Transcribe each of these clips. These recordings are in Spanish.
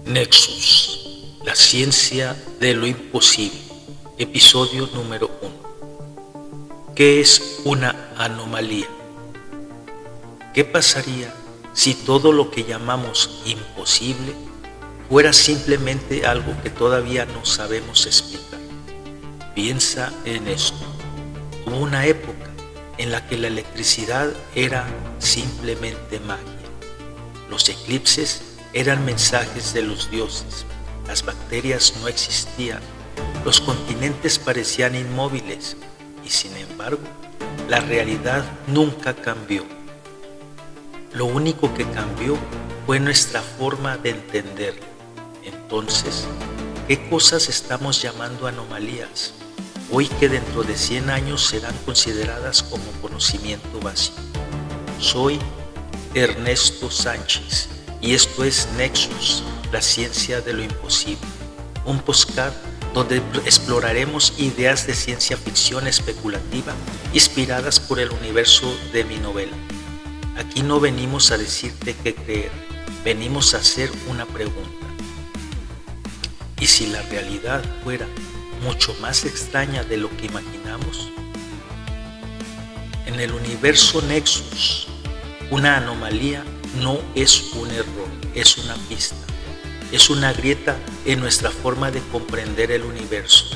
Nexus, la ciencia de lo imposible, episodio número 1. ¿Qué es una anomalía? ¿Qué pasaría si todo lo que llamamos imposible fuera simplemente algo que todavía no sabemos explicar? Piensa en esto. Hubo una época en la que la electricidad era simplemente magia. Los eclipses eran mensajes de los dioses, las bacterias no existían, los continentes parecían inmóviles y sin embargo, la realidad nunca cambió. Lo único que cambió fue nuestra forma de entenderlo. Entonces, ¿qué cosas estamos llamando anomalías? Hoy que dentro de 100 años serán consideradas como conocimiento básico. Soy Ernesto Sánchez y esto es Nexus, la ciencia de lo imposible, un podcast donde exploraremos ideas de ciencia ficción especulativa inspiradas por el universo de mi novela. Aquí no venimos a decirte qué creer, venimos a hacer una pregunta. ¿Y si la realidad fuera mucho más extraña de lo que imaginamos? En el universo Nexus, una anomalía no es un error, es una pista, es una grieta en nuestra forma de comprender el universo.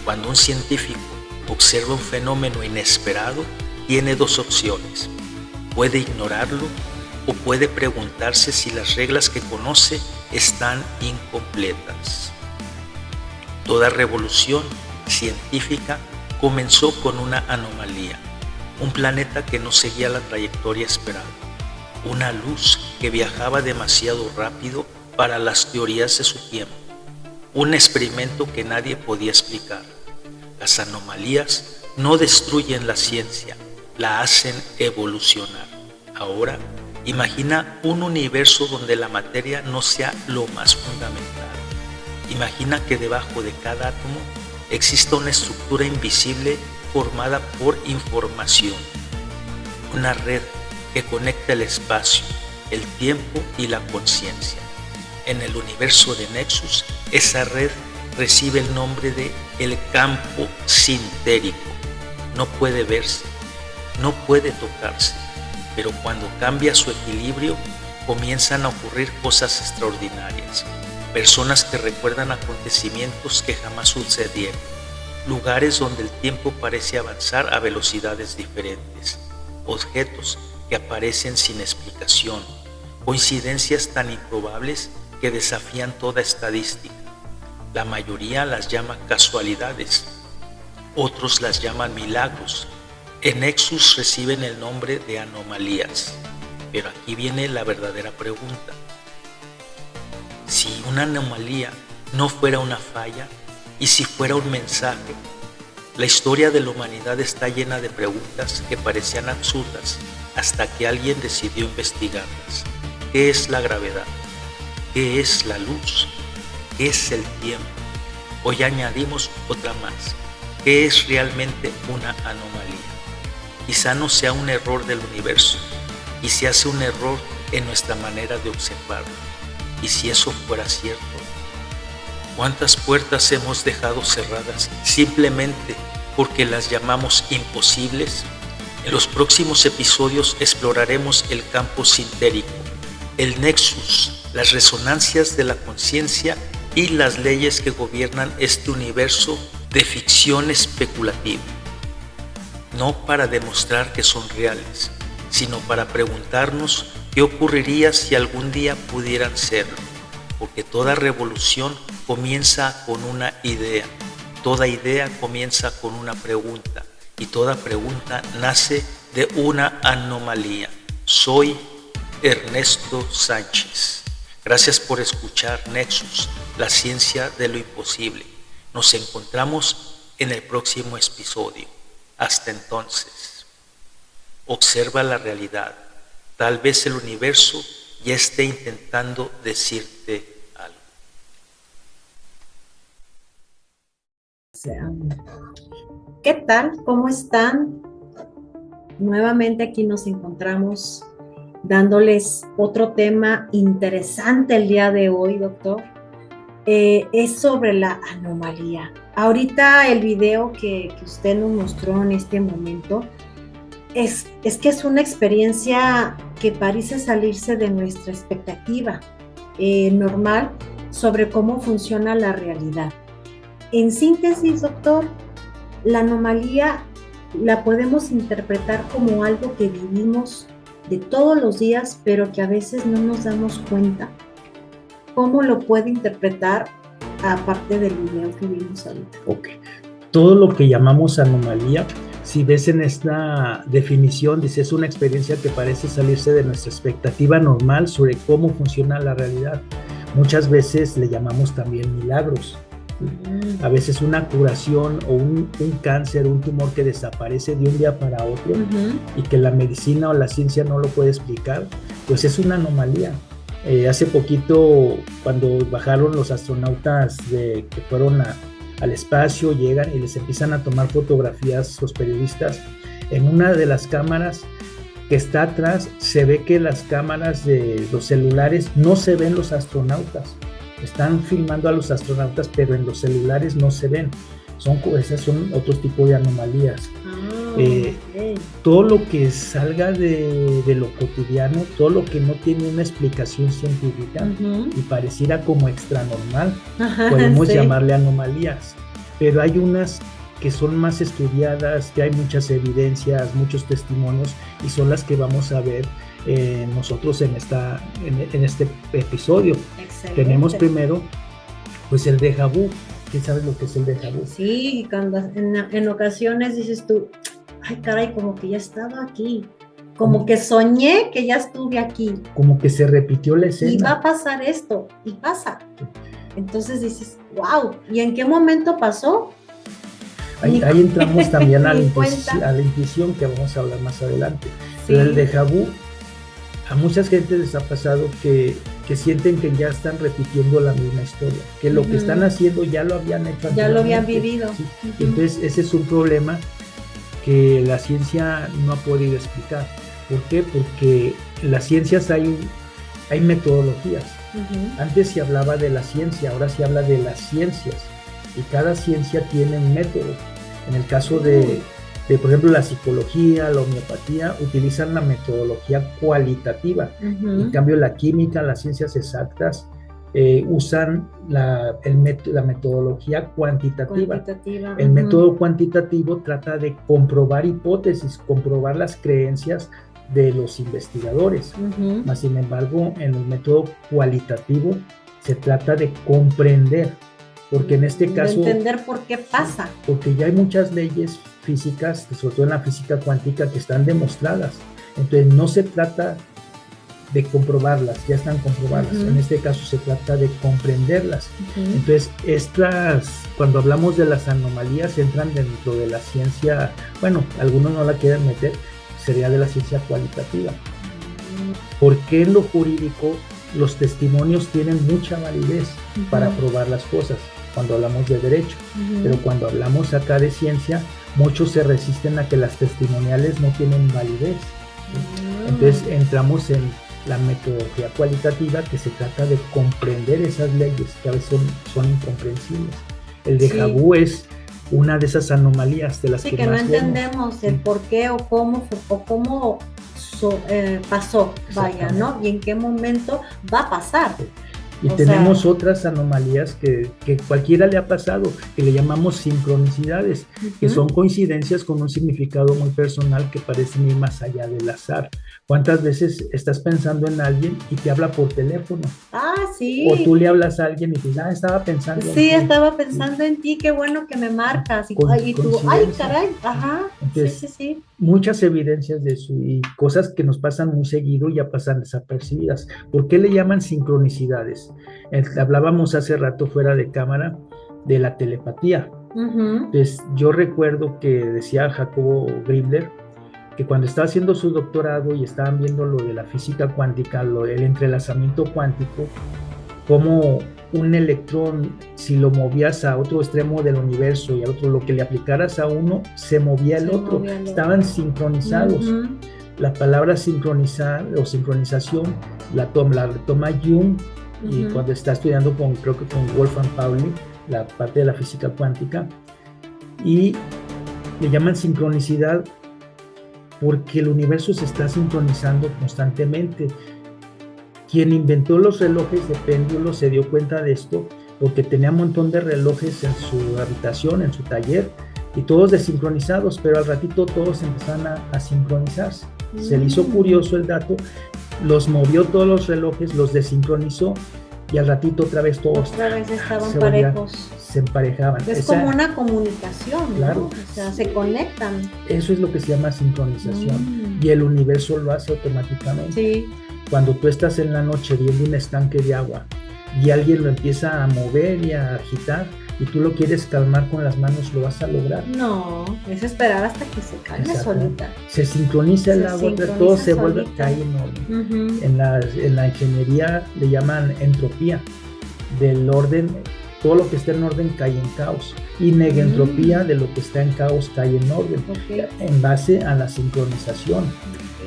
Cuando un científico observa un fenómeno inesperado, tiene dos opciones. Puede ignorarlo o puede preguntarse si las reglas que conoce están incompletas. Toda revolución científica comenzó con una anomalía. Un planeta que no seguía la trayectoria esperada, una luz que viajaba demasiado rápido para las teorías de su tiempo, un experimento que nadie podía explicar. Las anomalías no destruyen la ciencia, la hacen evolucionar. Ahora, imagina un universo donde la materia no sea lo más fundamental. Imagina que debajo de cada átomo exista una estructura invisible formada por información, una red que conecta el espacio, el tiempo y la conciencia. En el universo de Nexus, esa red recibe el nombre de el campo sintérico. No puede verse, no puede tocarse, pero cuando cambia su equilibrio, comienzan a ocurrir cosas extraordinarias. Personas que recuerdan acontecimientos que jamás sucedieron. Lugares donde el tiempo parece avanzar a velocidades diferentes, objetos que aparecen sin explicación, coincidencias tan improbables que desafían toda estadística. La mayoría las llama casualidades, otros las llaman milagros. En Nexus reciben el nombre de anomalías, pero aquí viene la verdadera pregunta. Si una anomalía no fuera una falla, y si fuera un mensaje, la historia de la humanidad está llena de preguntas que parecían absurdas hasta que alguien decidió investigarlas. ¿Qué es la gravedad? ¿Qué es la luz? ¿Qué es el tiempo? Hoy añadimos otra más. ¿Qué es realmente una anomalía? Quizá no sea un error del universo, y se hace un error en nuestra manera de observarlo. Y si eso fuera cierto, ¿cuántas puertas hemos dejado cerradas simplemente porque las llamamos imposibles? En los próximos episodios exploraremos el campo sintérico, el nexus, las resonancias de la conciencia y las leyes que gobiernan este universo de ficción especulativa. No para demostrar que son reales, sino para preguntarnos qué ocurriría si algún día pudieran serlo. Porque toda revolución comienza con una idea, toda idea comienza con una pregunta y toda pregunta nace de una anomalía. Soy Ernesto Sánchez. Gracias por escuchar Nexus, la ciencia de lo imposible. Nos encontramos en el próximo episodio. Hasta entonces, observa la realidad. Tal vez el universo ya esté intentando decirte algo. ¿Qué tal? ¿Cómo están? Nuevamente aquí nos encontramos dándoles otro tema interesante el día de hoy, doctor. Es sobre la anomalía. Ahorita el video que usted nos mostró en este momento es que es una experiencia que parece salirse de nuestra expectativa normal sobre cómo funciona la realidad. En síntesis, doctor, la anomalía la podemos interpretar como algo que vivimos de todos los días, pero que a veces no nos damos cuenta. ¿Cómo lo puede interpretar aparte del video que vimos ahorita? Ok. Todo lo que llamamos anomalía, si ves en esta definición, dice, es una experiencia que parece salirse de nuestra expectativa normal sobre cómo funciona la realidad. Muchas veces le llamamos también milagros. A veces una curación o un cáncer, un tumor que desaparece de un día para otro y que la medicina o la ciencia no lo puede explicar, pues es una anomalía. Hace poquito, cuando bajaron los astronautas que fueron al espacio, llegan y les empiezan a tomar fotografías los periodistas, en una de las cámaras que está atrás se ve que las cámaras de los celulares no se ven los astronautas. Están filmando a los astronautas, pero en los celulares no se ven. Esas son otros tipos de anomalías. Okay. Todo lo que salga de lo cotidiano, todo lo que no tiene una explicación científica y pareciera como extranormal, podemos llamarle anomalías. Pero hay unas que son más estudiadas, que hay muchas evidencias, muchos testimonios, y son las que vamos a ver nosotros en este episodio. Excelente. Tenemos primero pues el déjà vu. ¿Qué sabes lo que es el déjà vu? Sí, cuando en ocasiones dices tú, ay caray, como que ya estaba aquí, como que soñé que ya estuve aquí, como que se repitió la escena y va a pasar esto, y pasa. Entonces dices, wow, ¿y en qué momento pasó? Ahí entramos también a la intuición, que vamos a hablar más adelante. Sí. Pero el déjà vu, a mucha gente les ha pasado que sienten que ya están repitiendo la misma historia, que lo que están haciendo ya lo habían hecho antes. Ya lo habían vivido. Sí. Entonces ese es un problema que la ciencia no ha podido explicar. ¿Por qué? Porque en las ciencias hay metodologías. Antes se hablaba de la ciencia, ahora se habla de las ciencias, y cada ciencia tiene un método. En el caso de por ejemplo, la psicología, la homeopatía, utilizan la metodología cualitativa. En cambio, la química, las ciencias exactas, usan la metodología cuantitativa. El método cuantitativo trata de comprobar hipótesis, comprobar las creencias de los investigadores. Mas, sin embargo, en el método cualitativo se trata de comprender, porque en este caso... entender por qué pasa. Porque ya hay muchas leyes físicas, sobre todo en la física cuántica, que están demostradas. Entonces no se trata de comprobarlas, ya están comprobadas. En este caso se trata de comprenderlas. Entonces cuando hablamos de las anomalías, entran dentro de la ciencia, bueno, algunos no la quieren meter, sería de la ciencia cualitativa. Porque en lo jurídico los testimonios tienen mucha validez para probar las cosas, cuando hablamos de derecho, pero cuando hablamos acá de ciencia, muchos se resisten a que las testimoniales no tienen validez. Entonces entramos en la metodología cualitativa, que se trata de comprender esas leyes que a veces son incomprensibles. El déjà vu es una de esas anomalías de las que no más entendemos el por qué o cómo pasó, vaya, ¿no? Y en qué momento va a pasar. Y tenemos otras anomalías que cualquiera le ha pasado, que le llamamos sincronicidades, que son coincidencias con un significado muy personal que parecen ir más allá del azar. ¿Cuántas veces estás pensando en alguien y te habla por teléfono? Ah, sí. O tú le hablas a alguien y dices, estaba pensando en ti. Sí, estaba pensando en ti, qué bueno que me marcas. Y tú, ay, caray, ajá. Entonces, sí. Muchas evidencias de eso y cosas que nos pasan muy seguido ya pasan desapercibidas. ¿Por qué le llaman sincronicidades? Hablábamos hace rato fuera de cámara de la telepatía. Entonces, yo recuerdo que decía Jacobo Gribler que cuando estaba haciendo su doctorado y estaban viendo lo de la física cuántica, el entrelazamiento cuántico, como un electrón, si lo movías a otro extremo del universo y al otro, lo que le aplicaras a uno, se movía el otro. Estaban sincronizados. La palabra sincronizar o sincronización la toma Jung y cuando está estudiando creo que con Wolfgang Pauli, la parte de la física cuántica, y le llaman sincronicidad porque el universo se está sincronizando constantemente. Quien inventó los relojes de péndulo se dio cuenta de esto porque tenía un montón de relojes en su habitación, en su taller, y todos desincronizados, pero al ratito todos empezaron a sincronizarse. Se le hizo curioso el dato, los movió todos los relojes, los desincronizó, y al ratito otra vez todos estaban parejos. Se emparejaban. Es como una comunicación, claro, ¿no? O sea, se conectan. Eso es lo que se llama sincronización, y el universo lo hace automáticamente. Sí. Cuando tú estás en la noche viendo un estanque de agua y alguien lo empieza a mover y a agitar y tú lo quieres calmar con las manos, ¿lo vas a lograr? No, es esperar hasta que se calme solita. Se sincroniza el agua, todo se vuelve a caer en orden. En la ingeniería le llaman entropía del orden. Todo lo que está en orden cae en caos, y negentropía de lo que está en caos cae en orden, en base a la sincronización.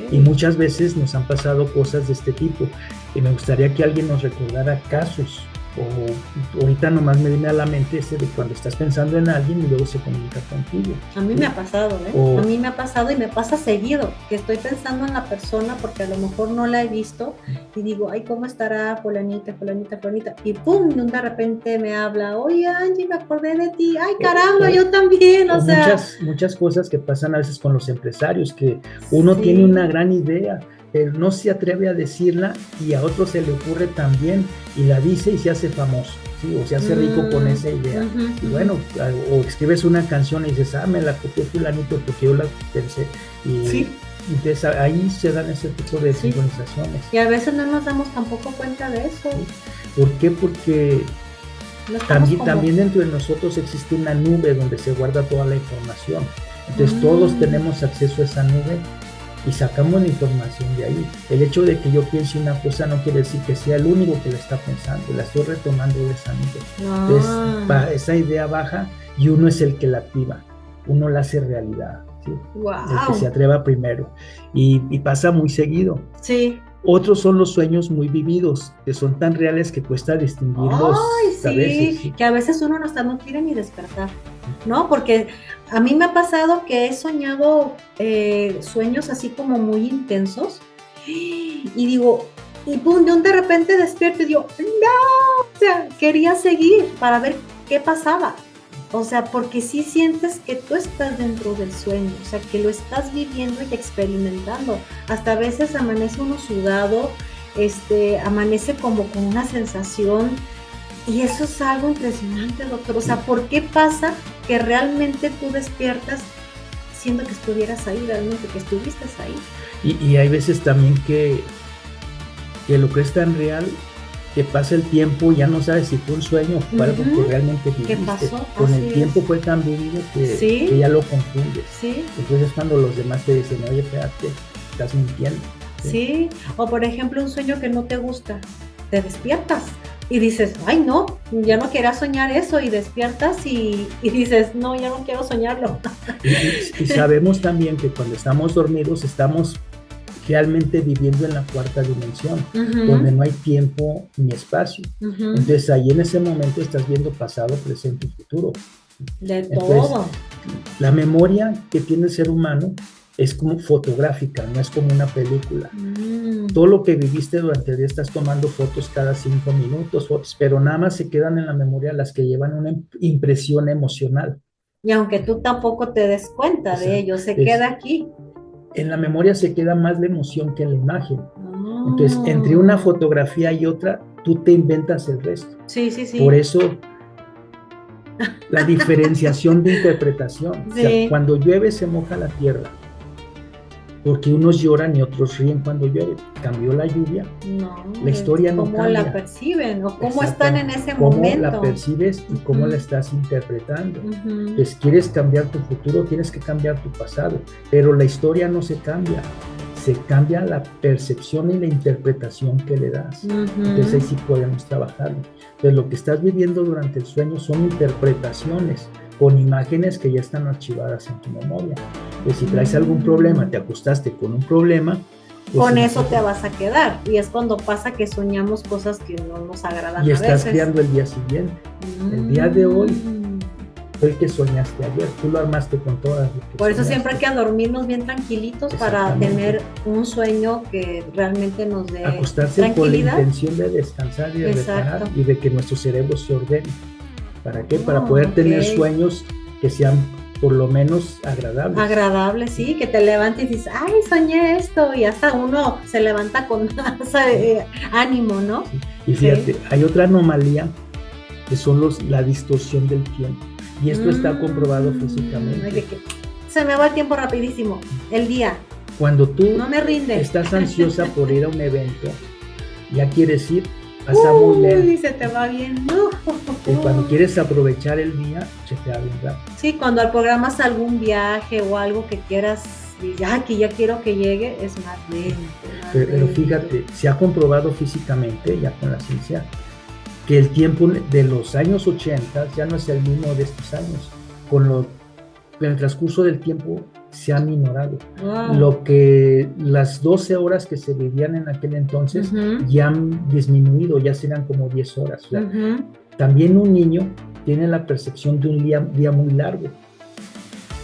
Y muchas veces nos han pasado cosas de este tipo, y me gustaría que alguien nos recordara casos, o ahorita nomás me viene a la mente ese de cuando estás pensando en alguien y luego se comunica contigo. A mí me ha pasado, a mí me ha pasado y me pasa seguido, que estoy pensando en la persona porque a lo mejor no la he visto y digo, ay, ¿cómo estará fulanita? Y pum, de repente me habla, oye, Angie, me acordé de ti, ay, caramba, yo también, o sea. Muchas cosas que pasan a veces con los empresarios, que uno tiene una gran idea, pero no se atreve a decirla y a otro se le ocurre también y la dice y se hace famoso, ¿sí? O se hace rico con esa idea. Y bueno, o escribes una canción y dices, me la copió fulanito porque yo la pensé. Y entonces ahí se dan ese tipo de sincronizaciones. Y a veces no nos damos tampoco cuenta de eso. ¿Sí? ¿Por qué? Porque también dentro de nosotros existe una nube donde se guarda toda la información. Entonces todos tenemos acceso a esa nube y sacamos la información de ahí. El hecho de que yo piense una cosa no quiere decir que sea el único que la está pensando, la estoy retomando de esa nube. Entonces, esa idea baja y uno es el que la activa, uno la hace realidad, ¿sí? El que se atreva primero. Y pasa muy seguido. Sí. Otros son los sueños muy vividos, que son tan reales que cuesta distinguirlos. A veces, que a veces uno no quiere ni despertar, ¿no? Porque a mí me ha pasado que he soñado sueños así como muy intensos y digo, y pum, de repente despierto y digo, no, o sea, quería seguir para ver qué pasaba. O sea, porque sí sientes que tú estás dentro del sueño, o sea, que lo estás viviendo y experimentando. Hasta a veces amanece uno sudado, amanece como con una sensación, y eso es algo impresionante, doctor. O sea, ¿por qué pasa que realmente tú despiertas siendo que estuvieras ahí, realmente que estuviste ahí? Y hay veces también que lo que es tan real, que pasa el tiempo y ya no sabes si fue un sueño o algo que realmente viviste. ¿Qué pasó? Con el tiempo fue tan vivido que ya lo confundes. Sí. Entonces cuando los demás te dicen, oye, espérate, estás mintiendo. Sí, o por ejemplo un sueño que no te gusta, te despiertas y dices, ay no, ya no quería soñar eso, y despiertas y dices, no, ya no quiero soñarlo. Y sabemos también que cuando estamos dormidos estamos realmente viviendo en la cuarta dimensión, donde no hay tiempo ni espacio. Entonces ahí en ese momento estás viendo pasado, presente y futuro. Todo. La memoria que tiene el ser humano es como fotográfica, no es como una película. Todo lo que viviste durante el día estás tomando fotos cada 5 minutos, pero nada más se quedan en la memoria las que llevan una impresión emocional. Y aunque tú tampoco te des cuenta de ello, se queda aquí. En la memoria se queda más la emoción que en la imagen. Entonces, entre una fotografía y otra, tú te inventas el resto. Sí. Por eso, la diferenciación de interpretación. O sea, cuando llueve se moja la tierra, porque unos lloran y otros ríen cuando llueve. ¿Cambió la lluvia? No. La historia no cambia. ¿Cómo la perciben o cómo están en ese momento? ¿Cómo la percibes y cómo la estás interpretando? Pues quieres cambiar tu futuro, tienes que cambiar tu pasado, pero la historia no se cambia. Se cambia la percepción y la interpretación que le das. Entonces ahí sí podemos trabajarlo. Entonces lo que estás viviendo durante el sueño son interpretaciones, con imágenes que ya están archivadas en tu memoria. Pues si traes algún problema, te acostaste con un problema, pues con eso te vas a quedar. Y es cuando pasa que soñamos cosas que no nos agradan y a estás veces. creando el día siguiente. El día de hoy fue el que soñaste ayer, tú lo armaste con todas. Por eso siempre hay que dormirnos bien tranquilitos para tener un sueño que realmente nos dé acostarse tranquilidad. con la intención de descansar y de reparar y de que nuestro cerebro se ordene. ¿Para qué? Para poder tener sueños que sean por lo menos agradables. Agradables, sí, que te levantes y dices, ay, soñé esto, y hasta uno se levanta con más ánimo, ¿no? Sí. Y fíjate, hay otra anomalía que son la distorsión del tiempo. Y esto está comprobado físicamente. Se me va el tiempo rapidísimo, el día. Cuando tú no me rinde. Estás ansiosa por ir a un evento, ya quieres ir, pasa muy lento. Y se te va bien. Y cuando quieres aprovechar el día, se te va bien rápido. Sí, cuando programas algún viaje o algo que quieras, que ya quiero que llegue, es más lento. Pero fíjate, se ha comprobado físicamente, ya con la ciencia, que el tiempo de los años 80 ya no es el mismo de estos años. Con el transcurso del tiempo se ha minorado. Lo que las 12 horas que se vivían en aquel entonces ya han disminuido, ya serán como 10 horas. O sea, también un niño tiene la percepción de un día muy largo,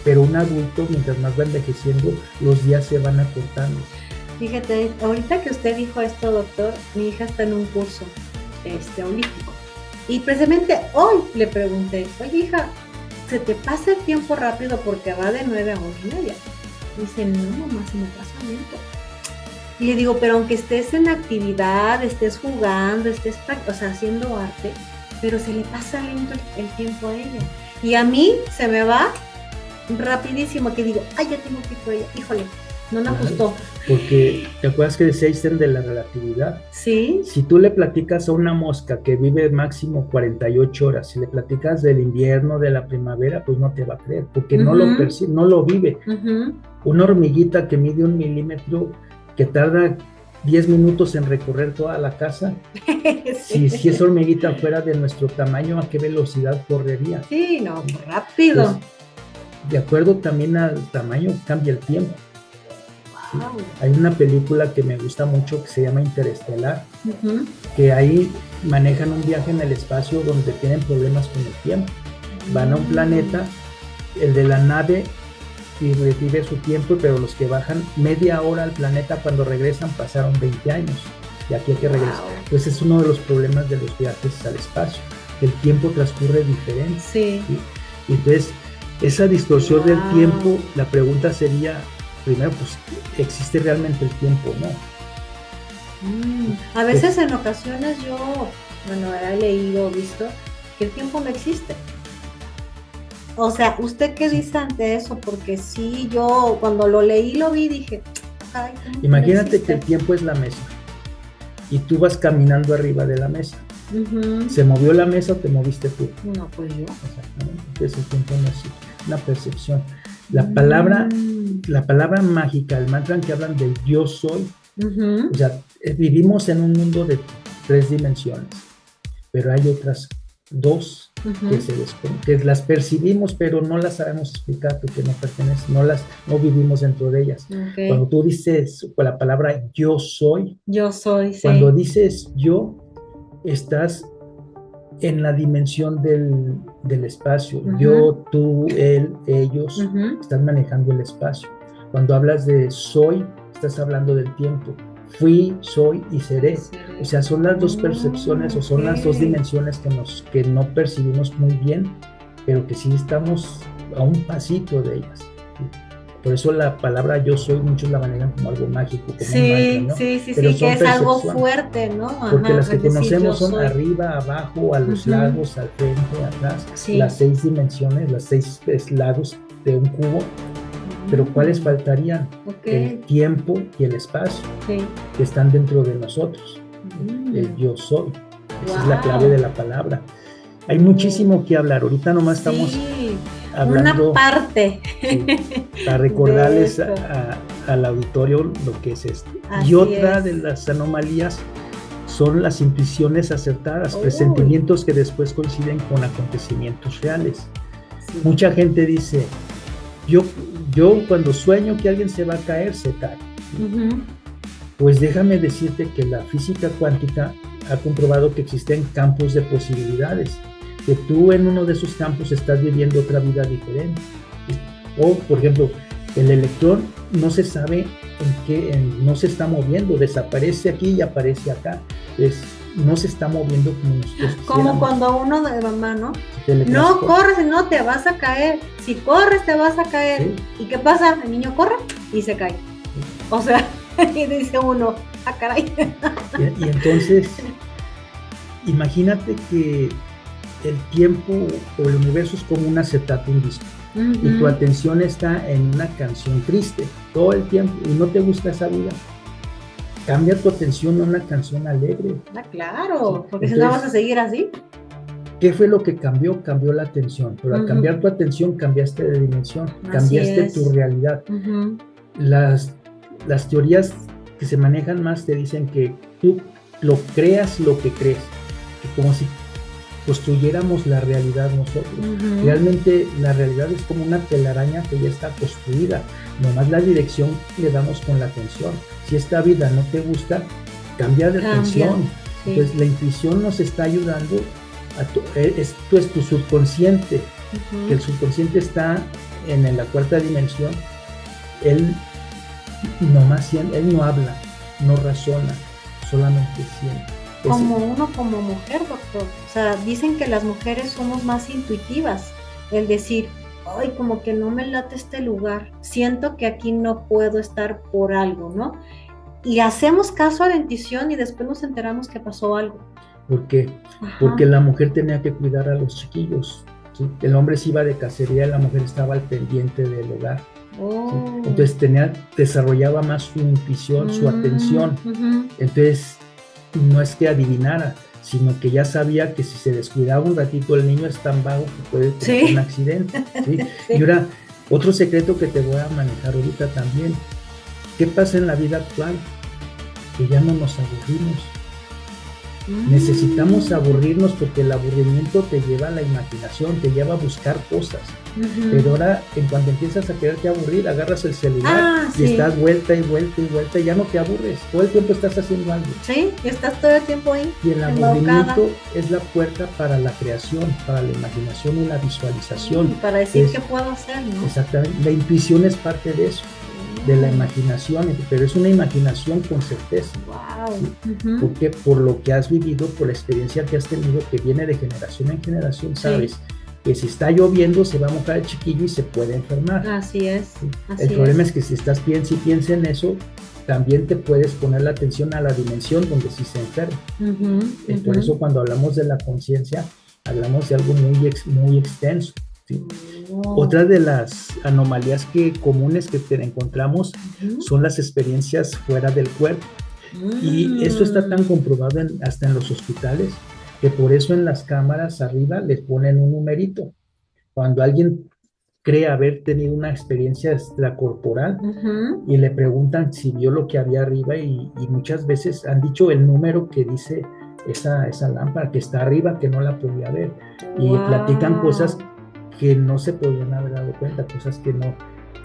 pero un adulto, mientras más va envejeciendo, los días se van acortando. Fíjate, ahorita que usted dijo esto, doctor, mi hija está en un curso holístico. Y precisamente hoy le pregunté, oye, hija, ¿se te pasa el tiempo rápido porque va de 9 a 1:30? Dice, no, mamá, se me pasa lento. Y le digo, pero aunque estés en actividad, estés jugando, estés haciendo arte, pero se le pasa lento el tiempo a ella. Y a mí se me va rapidísimo, que digo, ay, ya tengo que ir por ella. Híjole, no me ajustó. Porque, ¿te acuerdas que decía Einstein de la relatividad? Sí. Si tú le platicas a una mosca que vive máximo 48 horas, si le platicas del invierno, de la primavera, pues no te va a creer, porque no lo percibe, no lo vive. Una hormiguita que mide 1 milímetro, que tarda 10 minutos en recorrer toda la casa, si esa hormiguita fuera de nuestro tamaño, ¿a qué velocidad correría? Sí, no, rápido. Pues, de acuerdo también al tamaño, cambia el tiempo. Wow. Hay una película que me gusta mucho que se llama Interestelar, que ahí manejan un viaje en el espacio donde tienen problemas con el tiempo. Van a un planeta, el de la nave y recibe su tiempo, pero los que bajan media hora al planeta, cuando regresan pasaron 20 años y aquí hay que regresar. Entonces es uno de los problemas de los viajes al espacio, que el tiempo transcurre diferente. Sí. Y entonces esa distorsión del tiempo, la pregunta sería, primero, pues, ¿existe realmente el tiempo o no? A veces en ocasiones yo, he leído, visto, que el tiempo no existe. O sea, ¿usted qué dice ante eso? Porque sí, yo cuando lo leí, lo vi, dije, ay, imagínate que el tiempo es la mesa y tú vas caminando arriba de la mesa. ¿Se movió la mesa o te moviste tú? No, pues yo. Exactamente. Entonces el tiempo no existe, una percepción. La palabra mágica, el mantra que hablan del yo soy, o sea, vivimos en un mundo de 3 dimensiones, pero hay otras 2 que las percibimos, pero no las sabemos explicar porque no pertenecen, no vivimos dentro de ellas. Cuando tú dices la palabra yo soy, cuando dices yo, estás en la dimensión del espacio. Yo, tú, él, ellos, están manejando el espacio. Cuando hablas de soy, estás hablando del tiempo. Fui, soy y seré. O sea, son las 2 percepciones o son las 2 dimensiones que no percibimos muy bien, pero que sí estamos a un pasito de ellas. Por eso la palabra yo soy, muchos la manejan como algo mágico, como un mantra, ¿no? Sí, que es algo fuerte, ¿no? Porque las que conocemos son arriba, abajo, a los lados, al frente, atrás, las 6 dimensiones, los 6 lados de un cubo. Pero ¿cuáles faltarían? El tiempo y el espacio, que están dentro de nosotros. El yo soy. Esa es la clave de la palabra. Hay muchísimo que hablar. Ahorita nomás estamos hablando, una parte, para recordarles al auditorio lo que es esto. Y otra de las anomalías son las intuiciones acertadas, presentimientos que después coinciden con acontecimientos reales. Mucha gente dice, yo cuando sueño que alguien se va a caer, se cae. Ujú. Pues déjame decirte que la física cuántica ha comprobado que existen campos de posibilidades, que tú en uno de esos campos estás viviendo otra vida diferente. O, por ejemplo, el electrón no se sabe no se está moviendo, desaparece aquí y aparece acá. No se está moviendo como nosotros Como quisiéramos. cuando uno de mamá, ¿no? Se No teletransporta. corres, si no te vas a caer. Si corres, te vas a caer. Sí. ¿Y qué pasa? El niño corre y se cae. O sea, y dice uno, ah, caray. Y entonces, imagínate que el tiempo o el universo es como un acetato, un disco. Y tu atención está en una canción triste todo el tiempo y no te gusta esa vida. Cambia tu atención a una canción alegre. Ah, claro, Sí. porque si no Entonces, vas a seguir así. ¿qué fue lo que cambió? Cambió la atención. Pero al cambiar tu atención, cambiaste de dimensión, cambiaste es. tu realidad. Ujú. Las teorías que se manejan más te dicen que tú lo creas lo que crees, que como si construyéramos la realidad nosotros. Ujú. Realmente la realidad es como una telaraña que ya está construida, nomás la dirección le damos con la atención. Si esta vida no te gusta, cambia de atención. Sí. Entonces la intuición nos está ayudando esto es tu subconsciente, Ujú. que el subconsciente está en la cuarta dimensión. Él no habla, no razona, solamente siente. Como uno como mujer, doctor. O sea, dicen que las mujeres somos más intuitivas. El decir, ay, como que no me late este lugar. Siento que aquí no puedo estar por algo, ¿no? Y hacemos caso a la intuición y después nos enteramos que pasó algo. ¿Por qué? Ajá. Porque la mujer tenía que cuidar a los chiquillos, ¿sí? El hombre se iba de cacería y la mujer estaba al pendiente del hogar. Oh. ¿Sí? Entonces desarrollaba más su intuición, su atención. Uh-huh. Entonces no es que adivinara, sino que ya sabía que si se descuidaba un ratito el niño es tan vago que puede tener un accidente. ¿Sí? Sí. Y ahora, otro secreto que te voy a manejar ahorita también. ¿Qué pasa en la vida actual? Que ya no nos aburrimos. Necesitamos aburrirnos porque el aburrimiento te lleva a la imaginación, te lleva a buscar cosas. Pero ahora, en cuanto empiezas a quererte aburrir, agarras el celular y estás vuelta y vuelta y vuelta y ya no te aburres. Todo el tiempo estás haciendo algo. Sí, y estás todo el tiempo ahí. Y el aburrimiento es la puerta para la creación, para la imaginación y la visualización. Y para decir qué puedo hacer, ¿no? Exactamente. La intuición es parte de eso, de la imaginación, pero es una imaginación con certeza. Wow. Porque por lo que has vivido, por la experiencia que has tenido, que viene de generación en generación, sabes que si está lloviendo se va a mojar el chiquillo y se puede enfermar. Así es. ¿Sí? El problema es que si estás piensa en eso, también te puedes poner la atención a la dimensión donde sí se enferma. Por eso cuando hablamos de la conciencia, hablamos de algo muy extenso. ¿Sí? Otra de las anomalías comunes que encontramos son las experiencias fuera del cuerpo. Y esto está tan comprobado hasta en los hospitales, que por eso en las cámaras arriba les ponen un numerito. Cuando alguien cree haber tenido una experiencia extracorporal y le preguntan si vio lo que había arriba y muchas veces han dicho el número que dice esa lámpara que está arriba, que no la podía ver. Y platican cosas que no se podían haber dado cuenta, cosas que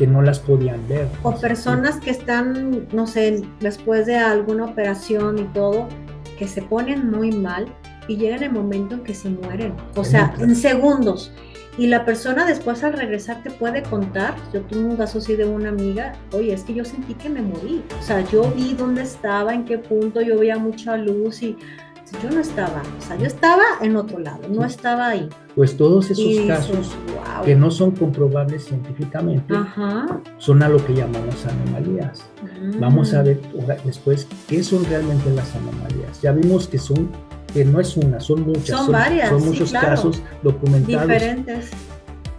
no las podían ver. O personas que están, no sé, después de alguna operación y todo, que se ponen muy mal y llegan el momento en que se mueren, o sea, en segundos. Y la persona después al regresar te puede contar, yo tuve un caso así de una amiga, oye, es que yo sentí que me morí, o sea, yo vi dónde estaba, en qué punto, yo veía mucha luz y yo no estaba, o sea, yo estaba en otro lado, no estaba ahí. Pues todos esos casos que no son comprobables científicamente son a lo que llamamos anomalías. Vamos a ver después qué son realmente las anomalías. Ya vimos que no es una, son muchas. Son varias, son muchos casos documentados. Diferentes.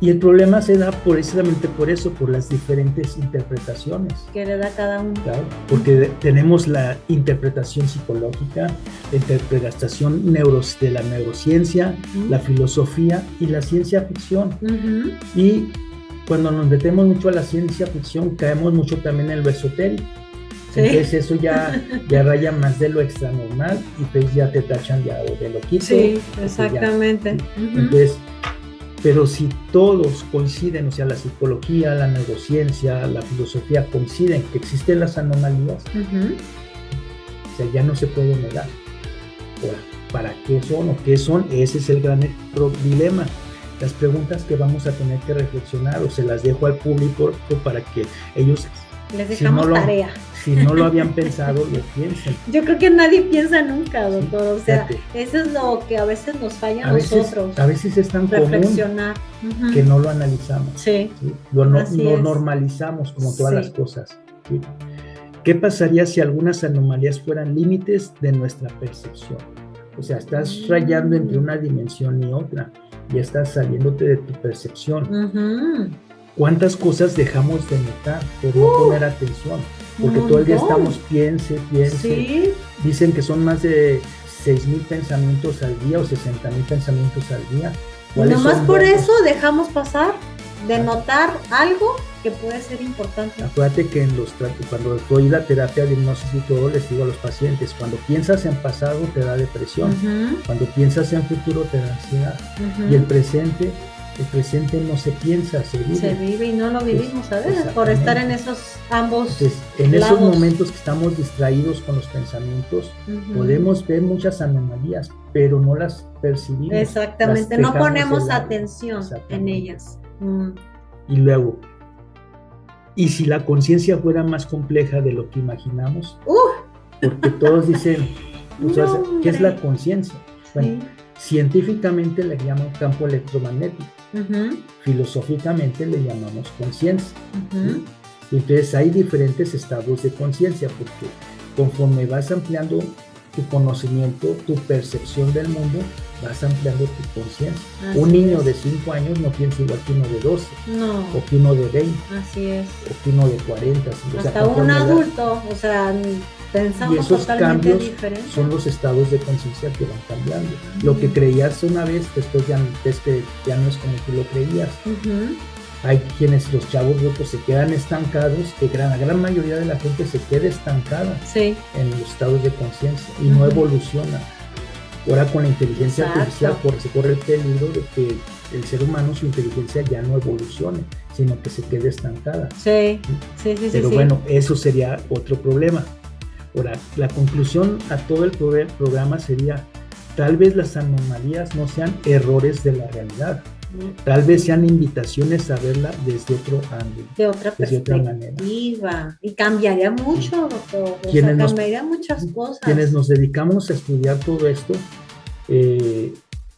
Y el problema se da precisamente por eso, por las diferentes interpretaciones. Que le da cada uno. Claro, porque tenemos la interpretación psicológica, la interpretación de la neurociencia, la filosofía y la ciencia ficción. Y cuando nos metemos mucho a la ciencia ficción, caemos mucho también en lo esotérico. ¿Sí? Entonces eso ya raya más de lo extranormal y pues ya te tachan ya de loquito. Sí, exactamente. Ya, ¿sí? Entonces, Pero si todos coinciden, o sea, la psicología, la neurociencia, la filosofía coinciden que existen las anomalías, o sea, ya no se puede negar. Ahora, ¿para qué son o qué son? Ese es el gran dilema. Las preguntas que vamos a tener que reflexionar, o se las dejo al público para que ellos... Les dejamos tarea. Si no lo habían pensado, lo piensen. Yo creo que nadie piensa nunca, doctor. O sea, eso es lo que a veces nos falla a nosotros. A veces es tan reflexionar común que no lo analizamos. Sí. ¿Sí? Lo normalizamos como todas las cosas. ¿Sí? ¿Qué pasaría si algunas anomalías fueran límites de nuestra percepción? O sea, estás rayando entre una dimensión y otra. Y estás saliéndote de tu percepción. ¿Cuántas cosas dejamos de notar por no poner atención? Porque todo el día estamos piense. Sí. Dicen que son más de 6,000 pensamientos al día o 60,000 pensamientos al día. Nomás por eso dejamos pasar de notar algo que puede ser importante. Acuérdate que cuando doy la terapia de hipnosis y todo, les digo a los pacientes, cuando piensas en pasado te da depresión, cuando piensas en futuro te da ansiedad, y el presente no se piensa, se vive. Se vive y no lo vivimos a veces por estar en esos ambos Entonces, en lados. Esos momentos que estamos distraídos con los pensamientos, podemos ver muchas anomalías, pero no las percibimos. Exactamente, no ponemos atención en ellas. Y luego, ¿y si la conciencia fuera más compleja de lo que imaginamos? Porque todos dicen, ¿qué es la conciencia? Bueno, científicamente le llaman campo electromagnético, filosóficamente le llamamos conciencia. Entonces hay diferentes estados de conciencia, porque conforme vas ampliando tu conocimiento, tu percepción del mundo, vas ampliando tu conciencia. Un niño de 5 años no piensa igual que uno de 12, o que uno de 20, así es, o que uno de 40. Hasta un adulto, o sea, pensamos y esos totalmente cambios diferente. Son los estados de conciencia que van cambiando. Lo que creías una vez, después ya no es como tú lo creías. Hay quienes, los chavos locos, se quedan estancados, que la gran mayoría de la gente se queda estancada en los estados de conciencia y no evoluciona. Ahora con la inteligencia artificial se corre el peligro de que el ser humano, su inteligencia ya no evolucione, sino que se quede estancada. Pero bueno, eso sería otro problema. Ahora, la conclusión a todo el programa sería: tal vez las anomalías no sean errores de la realidad, tal vez sean invitaciones a verla desde otro ángulo, de otra perspectiva, y cambiaría mucho, doctor. Cambiaría muchas cosas. Quienes nos dedicamos a estudiar todo esto,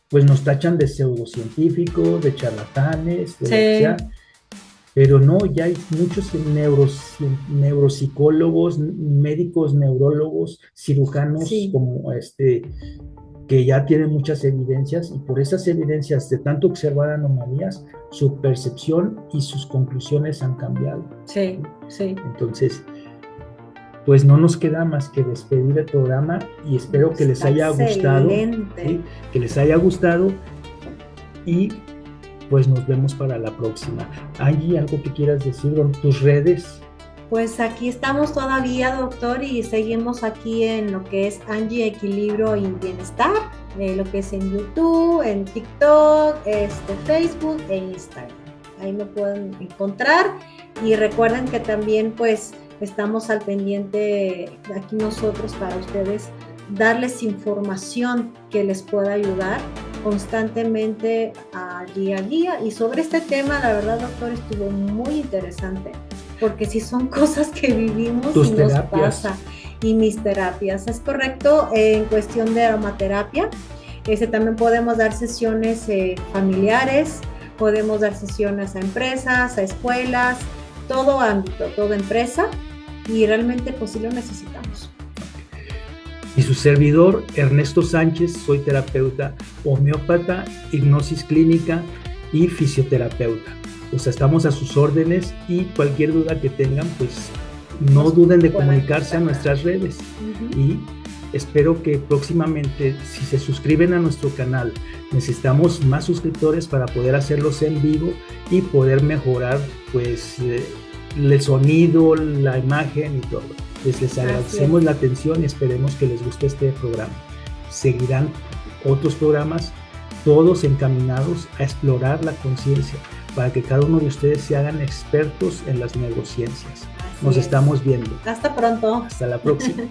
pues nos tachan de pseudocientíficos, de charlatanes, de lo que sea. Pero no, ya hay muchos neuropsicólogos, médicos, neurólogos, cirujanos, como que ya tienen muchas evidencias, y por esas evidencias de tanto observar anomalías, su percepción y sus conclusiones han cambiado. Entonces, pues no nos queda más que despedir el programa, y espero que les haya gustado, que les haya gustado, y pues nos vemos para la próxima. Angie, ¿algo que quieras decir en tus redes? Pues aquí estamos todavía, doctor, y seguimos aquí en lo que es Angie Equilibrio y Bienestar, lo que es en YouTube, en TikTok, Facebook e Instagram. Ahí me pueden encontrar, y recuerden que también pues estamos al pendiente aquí nosotros para ustedes, darles información que les pueda ayudar constantemente día a día. Y sobre este tema, la verdad, doctor, estuvo muy interesante, porque sí son cosas que vivimos y nos pasa. Y mis terapias, es correcto, en cuestión de aromaterapia, también podemos dar sesiones familiares, podemos dar sesiones a empresas, a escuelas, todo ámbito, toda empresa, y realmente pues sí lo necesitamos. Y su servidor, Ernesto Sánchez, soy terapeuta homeópata, hipnosis clínica y fisioterapeuta. O sea, estamos a sus órdenes, y cualquier duda que tengan, pues no duden de comunicarse a nuestras redes. Y espero que próximamente, si se suscriben a nuestro canal, necesitamos más suscriptores para poder hacerlos en vivo y poder mejorar pues el sonido, la imagen y todo. Les agradecemos la atención y esperemos que les guste este programa. Seguirán otros programas todos encaminados a explorar la conciencia, para que cada uno de ustedes se hagan expertos en las neurociencias. Nos estamos viendo. Hasta pronto. Hasta la próxima.